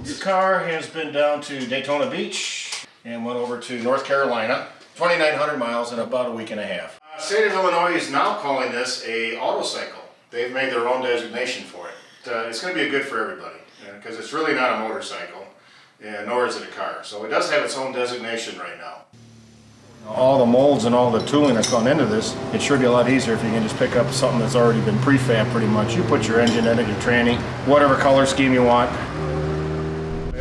The car has been down to Daytona Beach and went over to North Carolina, 2,900 miles in about a week and a half. State of Illinois is now calling this a autocycle. They've made their own designation for it. It's going to be good for everybody because it's really not a motorcycle, nor is it a car. So it does have its own designation right now. All the molds and all the tooling that's gone into this, it sure be a lot easier if you can just pick up something that's already been prefab pretty much. You put your engine in it, your tranny, whatever color scheme you want.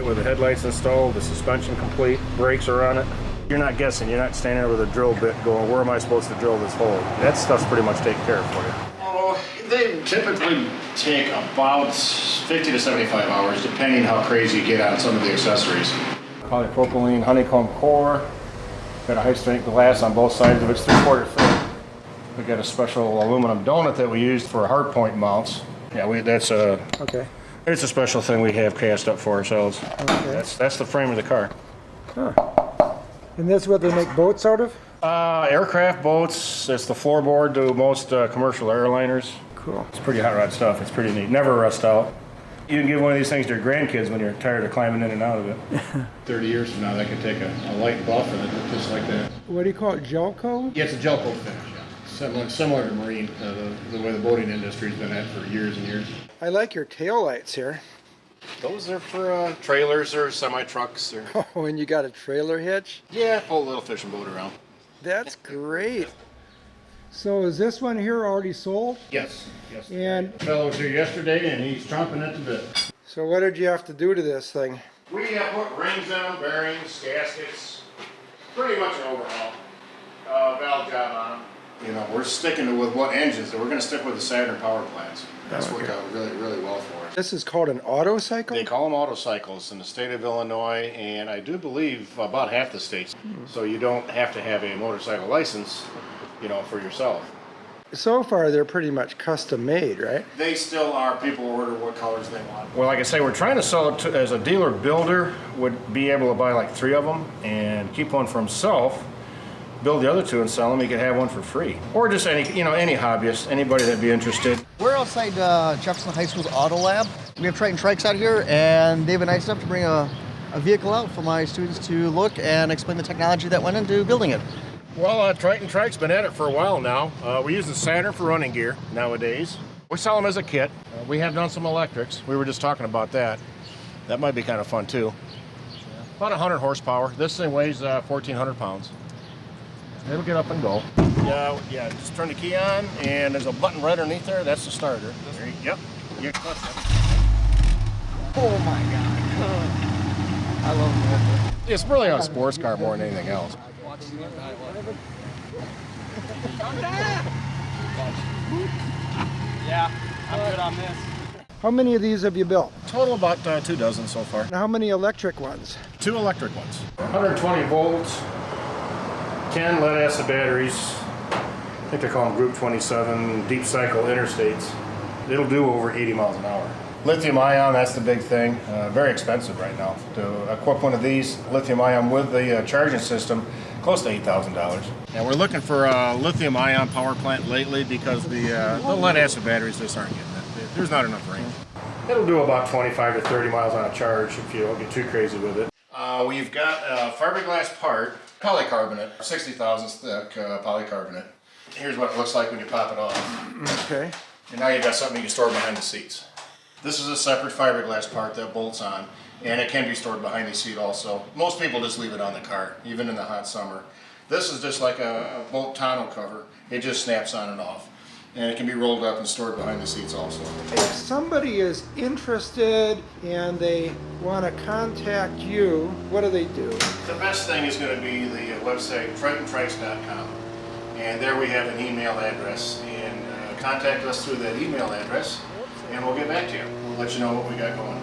With the headlights installed, the suspension complete, brakes are on it. You're not guessing, you're not standing there with a drill bit going, where am I supposed to drill this hole? That stuff's pretty much taken care of for you. Oh, they typically take about 50 to 75 hours, depending how crazy you get on some of the accessories. Polypropylene honeycomb core. Got a high strength glass on both sides of it. It's 3/4 thick. We got a special aluminum donut that we used for hard point mounts. Yeah, that's a okay. It's a special thing we have cast up for ourselves. Okay. That's the frame of the car. Huh. And that's what they make boats out of? Aircraft boats. It's the floorboard to most commercial airliners. Cool. It's pretty hot rod stuff. It's pretty neat. Never rust out. You can give one of these things to your grandkids when you're tired of climbing in and out of it. 30 years from now, they can take a light buff and it look just like that. What do you call it, Gelcote? Yeah, it's a Gelcote finish, yeah. Similar to marine, the way the boating industry's been at for years and years. I like your tail lights here. Those are for trailers or semi-trucks. Or... Oh, and you got a trailer hitch? Yeah, pull a little fishing boat around. That's great. So is this one here already sold? Yes. Yes. And the fellow was here yesterday and he's chomping at the bit. So what did you have to do to this thing? We put rings on them, bearings, gaskets, pretty much an overhaul. Valve job on them. You know, we're sticking with what engines, and we're going to stick with the Saturn power plants. That's worked out really, really well for us. This is called an autocycle? They call them autocycles in the state of Illinois, and I do believe about half the states. So you don't have to have a motorcycle license, you know, for yourself. So far, they're pretty much custom made, right? They still are. People order what colors they want. Well, like I say, we're trying to sell it as a dealer builder would be able to buy like 3 of them and keep one for himself, build the other 2 and sell them. He could have one for free. Or just any hobbyist, anybody that'd be interested. We're outside Jefferson High School's Auto Lab. We have Triton Trikes out here, and they've been nice enough to bring a vehicle out for my students to look and explain the technology that went into building it. Well, Triton Trikes been at it for a while now. We're using Saturn for running gear nowadays. We sell them as a kit. We have done some electrics. We were just talking about that. That might be kind of fun too. About 100 horsepower. This thing weighs 1,400 pounds. It'll get up and go. Yeah, just turn the key on, and there's a button right underneath there. That's the starter. Yep. Oh my God. I love it. It's really a sports car more than anything else. Yeah, I'm good on this. How many of these have you built? Total about 2 dozen so far. And how many electric ones? 2 electric ones. 120 volts, 10 lead acid batteries. I think they call them Group 27 deep cycle interstates. It'll do over 80 miles an hour. Lithium ion, that's the big thing. Very expensive right now. To equip one of these lithium ion with the charging system, close to $8,000. And we're looking for a lithium ion power plant lately because the lead acid batteries just aren't getting it. There's not enough range. It'll do about 25 to 30 miles on a charge if you don't get too crazy with it. We've got a fiberglass part, polycarbonate, 60 thousandths thick polycarbonate. Here's what it looks like when you pop it off. Okay. And now you've got something you can store behind the seats. This is a separate fiberglass part that bolts on, and it can be stored behind the seat also. Most people just leave it on the car, even in the hot summer. This is just like a bolt tonneau cover. It just snaps on and off. And it can be rolled up and stored behind the seats also. If somebody is interested and they want to contact you, what do they do? The best thing is going to be the website tritontrikes.com. And there we have an email address. And contact us through that email address, and we'll get back to you. We'll let you know what we got going.